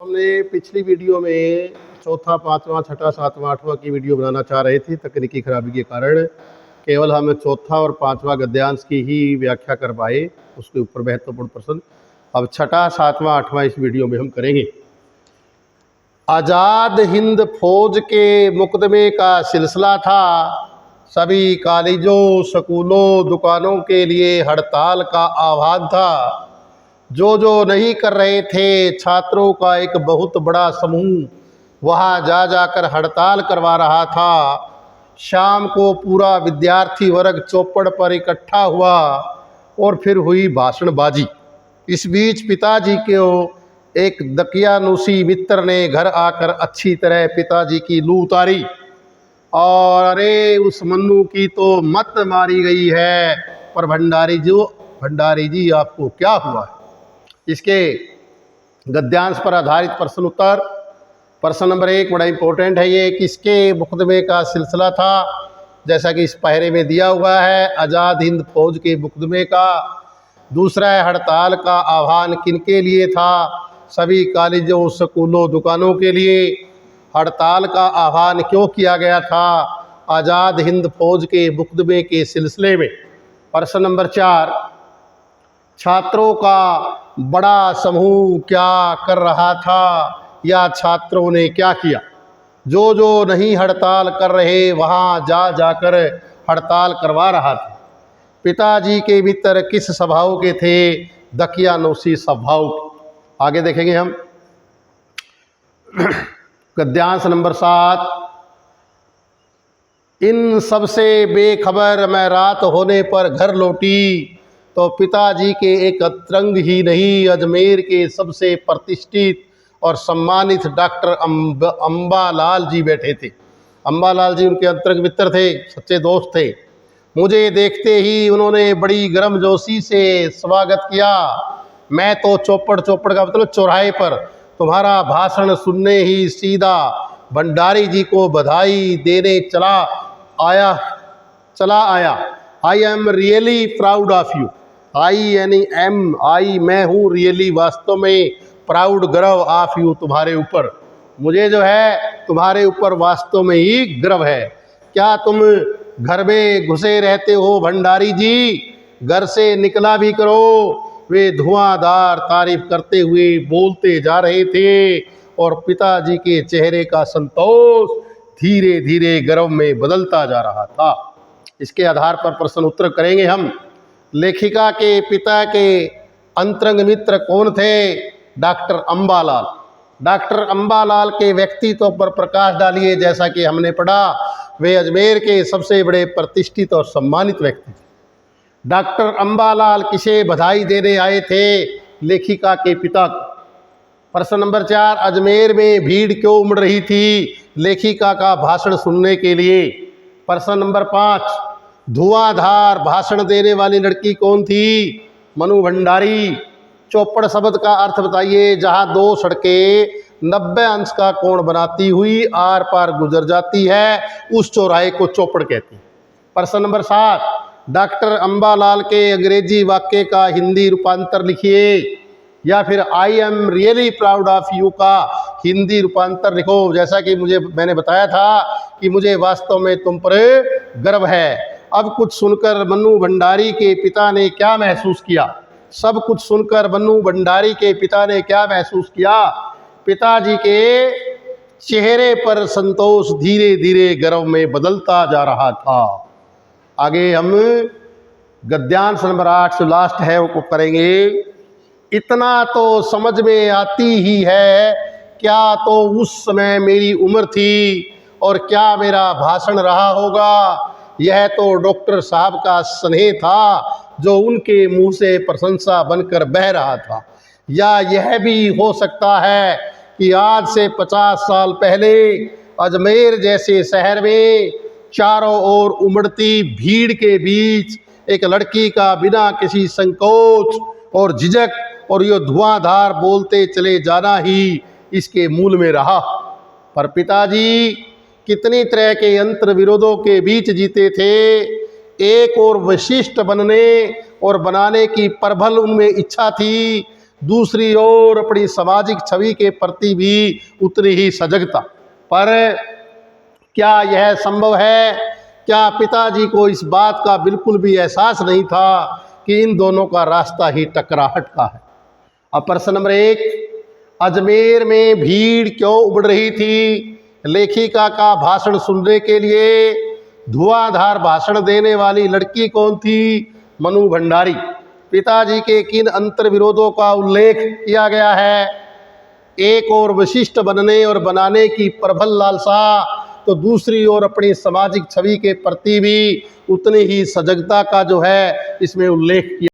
हमने पिछली वीडियो में चौथा, पांचवा, छठा, सातवां, आठवां की वीडियो बनाना चाह रहे थे। तकनीकी खराबी के कारण केवल हम चौथा और पांचवा गद्यांश की ही व्याख्या कर पाए, उसके ऊपर महत्वपूर्ण प्रश्न अब छठा, सातवां, आठवां इस वीडियो में हम करेंगे। आज़ाद हिंद फौज के मुकदमे का सिलसिला था। सभी कॉलेजों, स्कूलों, दुकानों के लिए हड़ताल का आह्वान था। जो नहीं कर रहे थे, छात्रों का एक बहुत बड़ा समूह वहाँ जाकर हड़ताल करवा रहा था। शाम को पूरा विद्यार्थी वर्ग चौपड़ पर इकट्ठा हुआ और फिर हुई भाषणबाजी। इस बीच पिताजी को एक दकियानूसी मित्र ने घर आकर अच्छी तरह पिताजी की लू उतारी और अरे उस मन्नू की तो मत मारी गई है। पर भंडारी जी आपको क्या हुआ है? इसके गद्यांश पर आधारित प्रश्न उत्तर। प्रश्न नंबर 1 बड़ा इंपॉर्टेंट है। ये किसके मुकदमे का सिलसिला था? जैसा कि इस पहरे में दिया हुआ है, आज़ाद हिंद फौज के मुकदमे का। दूसरा है, हड़ताल का आह्वान किनके लिए था? सभी कॉलेजों, स्कूलों, दुकानों के लिए। हड़ताल का आह्वान क्यों किया गया था? आज़ाद हिंद फौज के मुकदमे के सिलसिले में। प्रश्न नंबर 4, छात्रों का बड़ा समूह क्या कर रहा था या छात्रों ने क्या किया? जो नहीं हड़ताल कर रहे वहाँ जाकर हड़ताल करवा रहा था। पिताजी के मित्र किस स्वभाव के थे? दकियानूसी स्वभाव। आगे देखेंगे हम। गद्यांश नंबर 7, इन सबसे बेखबर मैं रात होने पर घर लौटी तो पिताजी के एक अंतरंग ही नहीं, अजमेर के सबसे प्रतिष्ठित और सम्मानित डॉक्टर अम्बालाल जी बैठे थे। अम्बालाल जी उनके अंतरंग मित्र थे, सच्चे दोस्त थे। मुझे देखते ही उन्होंने बड़ी गर्मजोशी से स्वागत किया। मैं तो चौपड़ का मतलब चौराहे पर तुम्हारा भाषण सुनने ही सीधा भंडारी जी को बधाई देने चला आया। I am really proud of you. मैं हूँ रियली, वास्तव में, प्राउड, गर्व, ऑफ यू, तुम्हारे ऊपर। मुझे जो है तुम्हारे ऊपर वास्तव में ही गर्व है। क्या तुम घर में घुसे रहते हो भंडारी जी? घर से निकला भी करो। वे धुआंधार तारीफ करते हुए बोलते जा रहे थे और पिताजी के चेहरे का संतोष धीरे धीरे गर्व में बदलता जा रहा था। इसके आधार पर प्रश्न उत्तर करेंगे हम। लेखिका के पिता के अंतरंग मित्र कौन थे? डॉक्टर अम्बालाल। डॉक्टर अम्बालाल के व्यक्तित्व पर प्रकाश डालिए। जैसा कि हमने पढ़ा, वे अजमेर के सबसे बड़े प्रतिष्ठित और सम्मानित व्यक्ति थे। डॉक्टर अम्बालाल किसे बधाई देने आए थे? लेखिका के पिता को। प्रश्न नंबर 4, अजमेर में भीड़ क्यों उमड़ रही थी लेखिका का भाषण सुनने के लिए? प्रश्न नंबर 5, धुआंधार भाषण देने वाली लड़की कौन थी? मनु भंडारी। चौपड़ शब्द का अर्थ बताइए। जहाँ दो सड़कें 90 अंश का कोण बनाती हुई आर पार गुजर जाती है, उस चौराहे को चौपड़ कहते हैं। प्रश्न नंबर 7, डॉक्टर अम्बालाल के अंग्रेजी वाक्य का हिंदी रूपांतर लिखिए। या फिर I am really proud of you का हिंदी रूपांतर लिखो। जैसा कि मैंने बताया था कि मुझे वास्तव में तुम पर गर्व है। अब कुछ सुनकर मन्नू भंडारी के पिता ने क्या महसूस किया? सब कुछ सुनकर मन्नू भंडारी के पिता ने क्या महसूस किया? पिताजी के चेहरे पर संतोष धीरे धीरे गर्व में बदलता जा रहा था। आगे हम गद्यांश नंबर 8 जो लास्ट है वो करेंगे। इतना तो समझ में आती ही है, क्या तो उस समय मेरी उम्र थी और क्या मेरा भाषण रहा होगा। यह तो डॉक्टर साहब का स्नेह था जो उनके मुंह से प्रशंसा बनकर बह रहा था। या यह भी हो सकता है कि आज से 50 साल पहले अजमेर जैसे शहर में चारों ओर उमड़ती भीड़ के बीच एक लड़की का बिना किसी संकोच और झिझक और ये धुआंधार बोलते चले जाना ही इसके मूल में रहा। पर पिताजी कितनी तरह के अंतर विरोधों के बीच जीते थे। एक और विशिष्ट बनने और बनाने की प्रबल उनमें इच्छा थी, दूसरी ओर अपनी सामाजिक छवि के प्रति भी उतनी ही सजगता। पर क्या यह संभव है? क्या पिताजी को इस बात का बिल्कुल भी एहसास नहीं था कि इन दोनों का रास्ता ही टकराहट का है? अब प्रश्न नंबर 1, अजमेर में भीड़ क्यों उमड़ रही थी? लेखिका का भाषण सुनने के लिए। धुआंधार भाषण देने वाली लड़की कौन थी? मनु भंडारी। पिताजी के किन अंतर विरोधों का उल्लेख किया गया है? एक और विशिष्ट बनने और बनाने की प्रबल लालसा, तो दूसरी ओर अपनी सामाजिक छवि के प्रति भी उतनी ही सजगता का जो है इसमें उल्लेख किया।